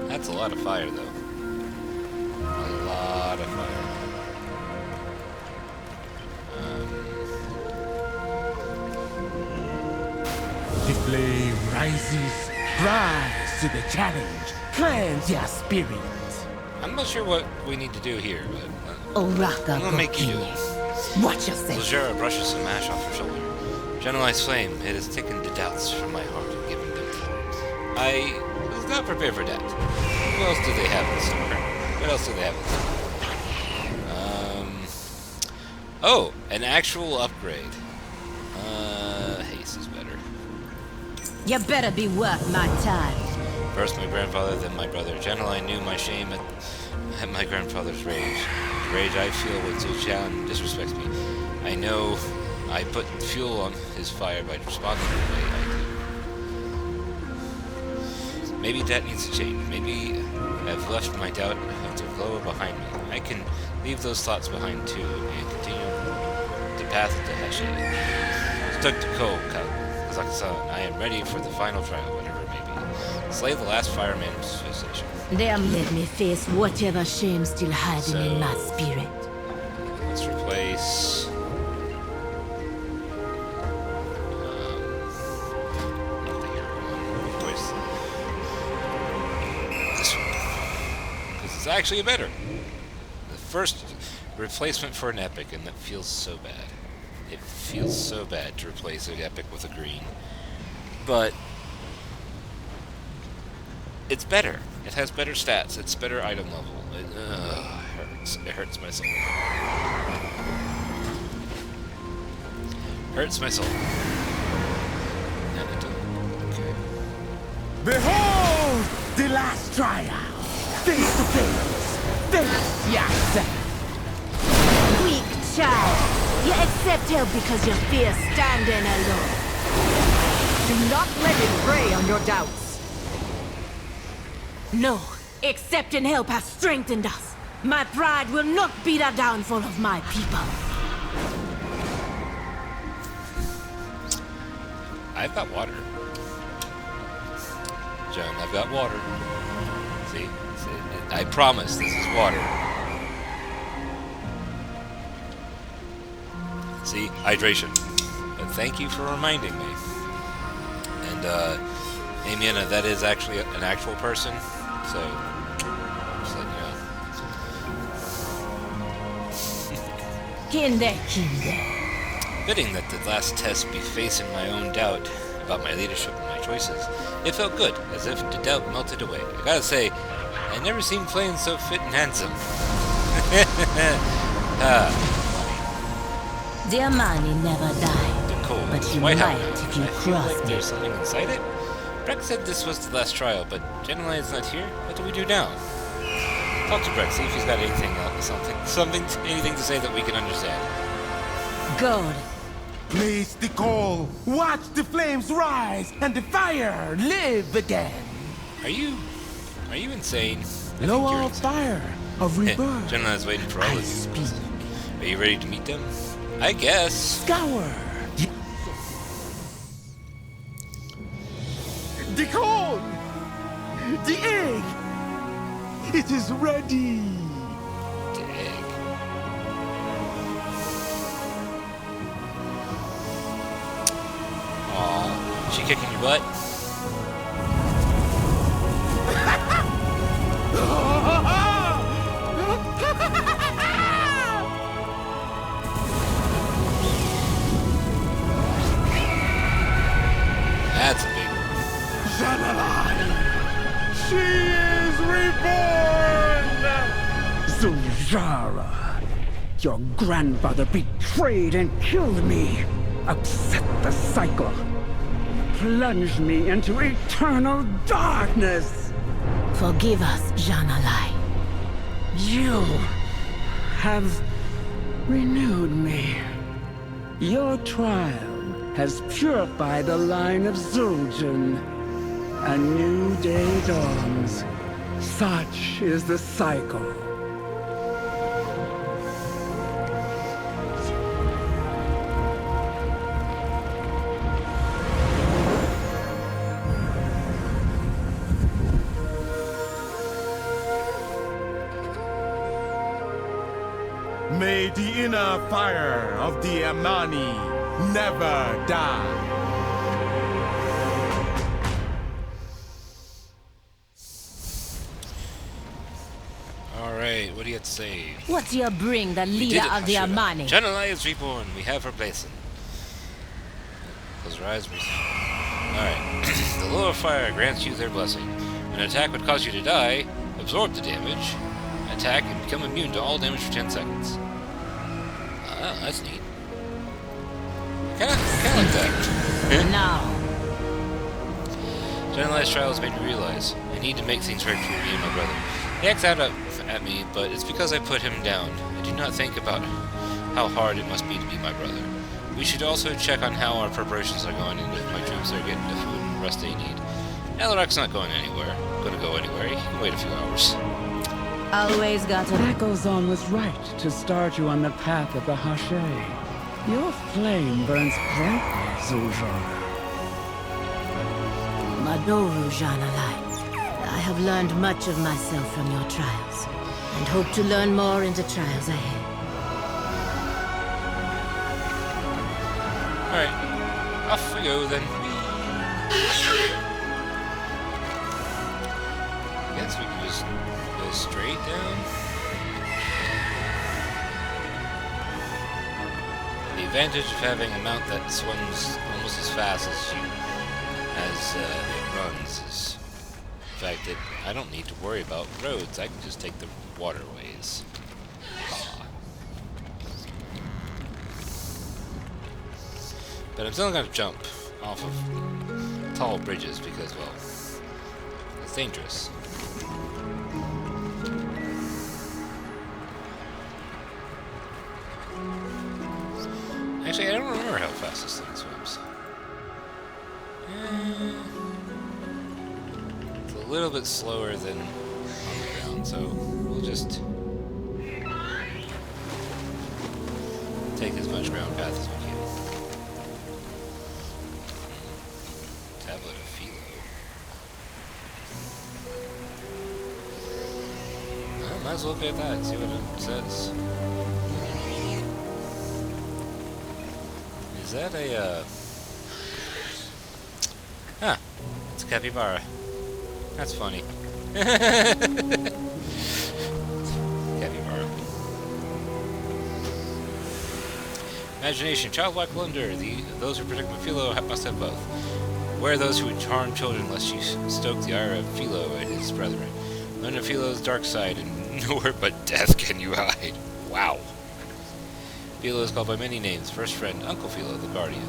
That's a lot of fire, though. A lot of fire. The flame rises. Rise to the challenge. Cleanse your spirit. I'm not sure what we need to do here, but Oraka I'm gonna make you do Goki. it. Watch yourself. Lajera brushes some ash off her shoulder. Generalized flame, it has taken the doubts from my heart and given them form. I was not prepared for that. What else do they have in store? What else do they have in store? Oh, an actual upgrade. Haste is better. You better be worth my time. First my grandfather, then my brother. General, I knew my shame at my grandfather's rage. The rage I feel when Zuchan disrespects me. I know I put fuel on his fire by responding the way I do. Maybe that needs to change. Maybe I've left my doubt of the glow behind me. I can leave those thoughts behind too and continue the path to Heshe. Stuck to Ko, Kazakh-san. I am ready for the final trial, whatever it may be. Slay the last fireman's station. Then let me face whatever shame still hiding in my spirit. Let's replace... this one. This is actually better. The first replacement for an epic, and that feels so bad. It feels so bad to replace an epic with a green. But it's better. It has better stats. It's better item level. It hurts. It hurts my soul. Hurts my soul. And it okay. Behold the last trial. Face to face. Face yourself. Weak child. You accept help because you fear standing alone. Do not let it prey on your doubts. No, accepting help has strengthened us. My pride will not be the downfall of my people. I've got water. John, I've got water. See? I promise this is water. See? Hydration. But thank you for reminding me. And, Amiana, that is actually an actual person. So, just let you know. Kinde. Fitting that the last test be facing my own doubt about my leadership and my choices. It felt good, as if the doubt melted away. I gotta say, I never seen Flame so fit and handsome. The Amani never died, The cold, but you White might House. if you I feel cross like me. there's something inside it. Breck said this was the last trial, but General is not here. What do we do now? Talk to Breck, see if he's got anything else, anything to say that we can understand. God, Place the coal. Watch the flames rise and the fire live again. Are you insane? I think Lower you're of insane. fire of rebirth. General is waiting for all I of you. speak. Are you ready to meet them? I guess. Scour. The coal. The egg. It is ready. The egg. Aw, she kicking your butt? That's a big one. She is reborn! Zuljara, your grandfather betrayed and killed me, upset the cycle, plunged me into eternal darkness. forgive us, Janalai. You have renewed me. Your trial has purified the line of Zul'jin. A new day dawns. Such is the cycle. May the inner fire of the Amani never die. Alright, what do you have to say? What you bring, the We leader did it, of the Hashira. Armani? Janalai is reborn. We have her blessing. Close your eyes. Alright. The lower fire grants you their blessing. An attack would cause you to die. Absorb the damage. Attack and become immune to all damage for 10 seconds. Ah, that's neat. Kinda like that. Now. Generalized trials made me realize I need to make things right for me and my brother. He acts out at me, but it's because I put him down. I do not think about how hard it must be to be my brother. We should also check on how our preparations are going and if my troops are getting the food and rest they need. Alarak's not going anywhere. Gonna go anywhere. He can wait a few hours. Always got to... Akkozon was right to start you on the path of the Hache. Your flame burns brightly, Zul'jana. Madoru Janalai. I have learned much of myself from your trials, and hope to learn more in the trials ahead. Alright. Off we go then. Guess we can just go straight down. The advantage of having a mount that swings almost as fast as it runs is the fact that I don't need to worry about roads. I can just take the waterways. But I'm still going to jump off of tall bridges because, well, it's dangerous. Actually, I don't remember how fast this thing swims. It's a little bit slower than on the ground, so we'll just take as much ground path as we can. Tablet of Philo. Well, might as well look at that and see what it says. Is that a, Huh. It's a capybara. That's funny. Capybara. Imagination, childlike wonder. Those who protect Philo must have both. Where are those who would harm children lest you stoke the ire of Philo and his brethren? Learn of Philo's dark side, and nowhere but death can you hide. Wow. Philo is called by many names. First friend, Uncle Philo, the guardian.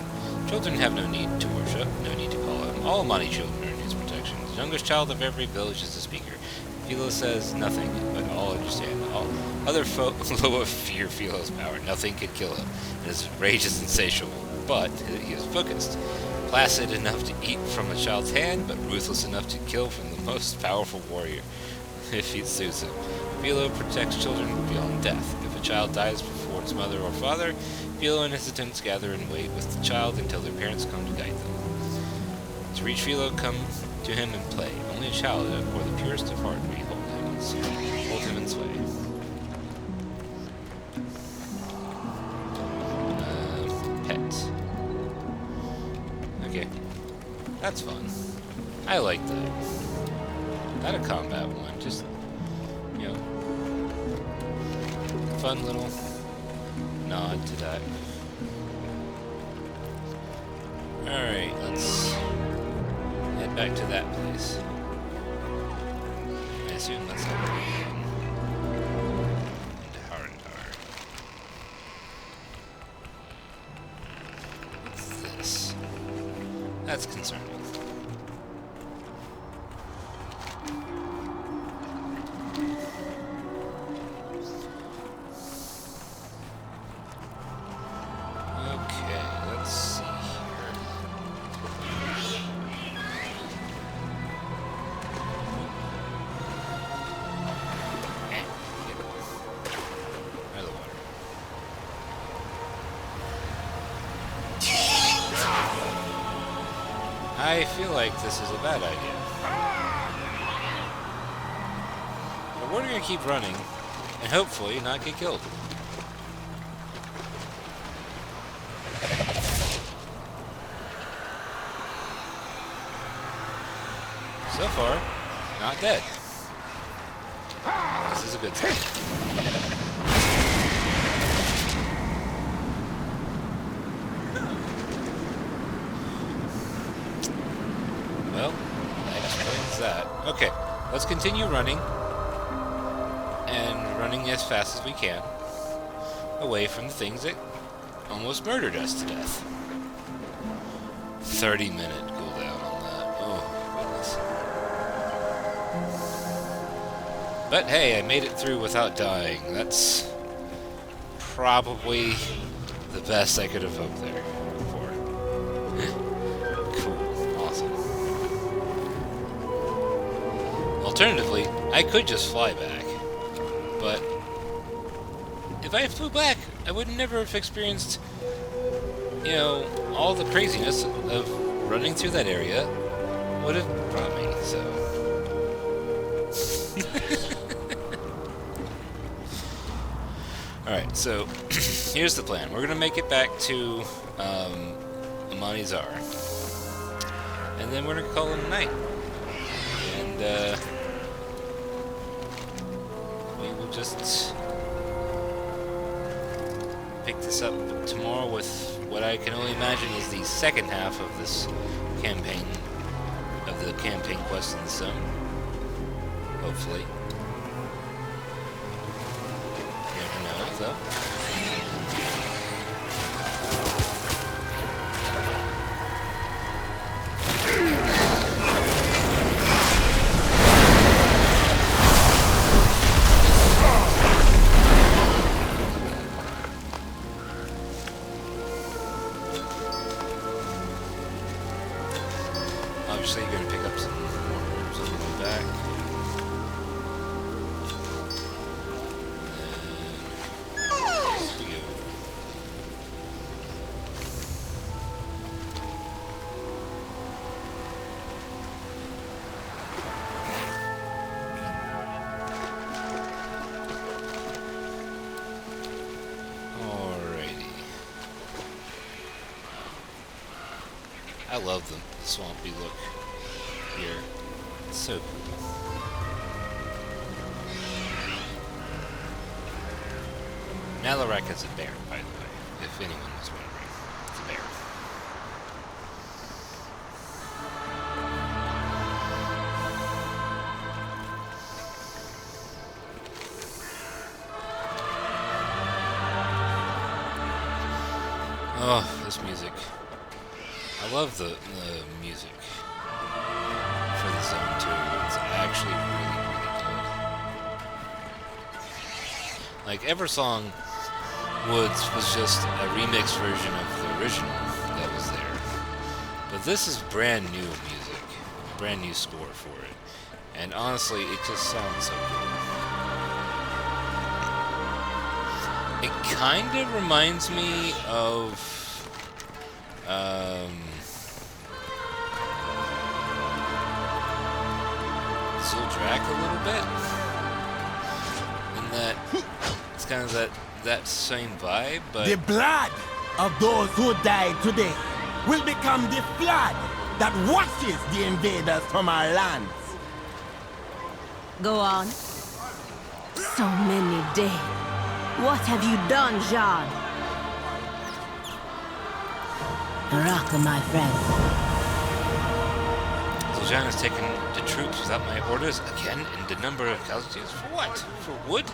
Children have no need to worship, no need to call him. All Amani children are in his protection. The youngest child of every village is the speaker. Philo says nothing, but all understand. All other folk fear Philo's power. Nothing can kill him, and his rage is insatiable. But he is focused. Placid enough to eat from a child's hand, but ruthless enough to kill from the most powerful warrior, if he suits him. Philo protects children beyond death. If a child dies before its mother or father, Philo and his attendants gather and wait with the child until their parents come to guide them. To reach Philo, come to him and play. Only a child or the purest of heart may hold him and sway. Pet. Okay. That's fun. I like that. Not a combat one, just, you know, fun little nod to that. Alright, let's head back to that place. I assume that's how we're into Harndar. What's this? That's concerning. I feel like this is a bad idea. But we're gonna keep running, and hopefully not get killed. So far, not dead. This This is a good sign. Well, that explains that. Okay, let's continue running. And running as fast as we can. Away from the things that almost murdered us to death. 30-minute cooldown on that. Oh, goodness. But hey, I made it through without dying. That's probably the best I could have hoped there for. Cool. Awesome. Alternatively, I could just fly back. But if I flew back, I would never have experienced, you know, all the craziness of running through that area would have brought me, so. Alright, so here's the plan. We're gonna make it back to Amani Zar. And then we're gonna call it a night. And we will just pick this up tomorrow with what I can only imagine is the second half of this campaign, of the campaign quest in the zone. Hopefully. Never know, though. Obviously, you're going to pick up some more herbs on the way back. And then we go. Alrighty. I love the swampy look here. It's so cool. Nalarak is a bear, by the way, if anyone was wondering. It's a bear. Oh, this music. I love the music for the zone too. It's actually really, really good. Like Eversong Woods was just a remix version of the original that was there. But this is brand new music. Brand new score for it. And honestly, it just sounds so good. It kind of reminds me of Zuldrak a little bit, in that it's kind of that same vibe, but The blood of those who died today will become the flood that washes the invaders from our lands. Go on. So many dead. What have you done, Jean? Raka, my friend. Zul'jin has taken the troops without my orders again, and the number of casualties for what? For wood?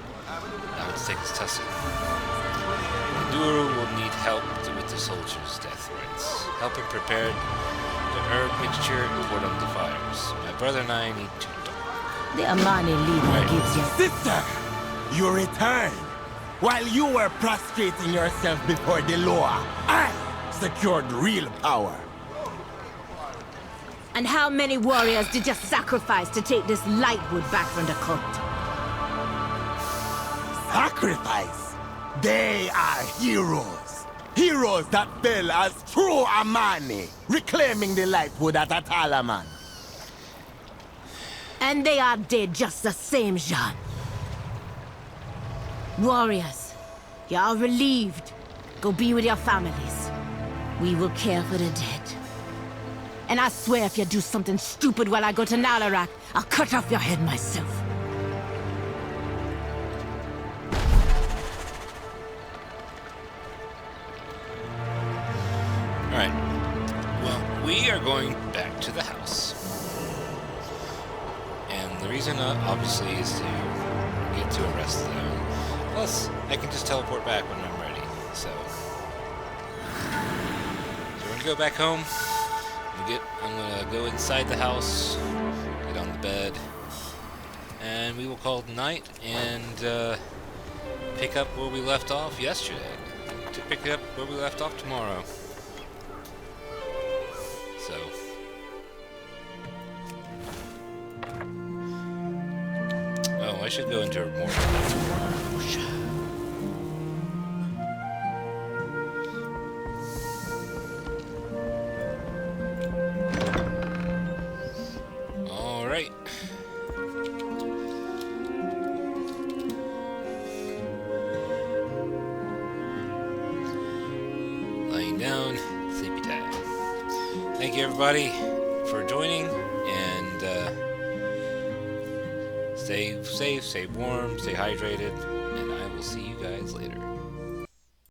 Now let's take his tussle. The Duru will need help with the soldiers' death rites. Help him prepare the herb mixture and pour on the fires. My brother and I need to talk. The Amani leader gives you... Sister, you returned. While you were prostrating yourself before the law, I secured real power. And how many warriors did you sacrifice to take this lightwood back from the cult? Sacrifice? They are heroes. Heroes that fell as true Amani, reclaiming the lightwood at Atalaman. And they are dead just the same, Jean. Warriors, you are relieved. Go be with your families. We will care for the dead. And I swear if you do something stupid while I go to Nalarak, I'll cut off your head myself. Alright. Well, we are going back to the house. And the reason, obviously, is to get to a rest zone. Plus, I can just teleport back when I'm ready. So we're gonna go back home. I'm gonna go inside the house, get on the bed, and we will call it night and pick up where we left off yesterday. To pick up where we left off tomorrow. So I should go into more. All right. Laying down, sleepy time. Thank you, everybody, for joining, and stay safe, stay warm, stay hydrated, and I will see you guys later.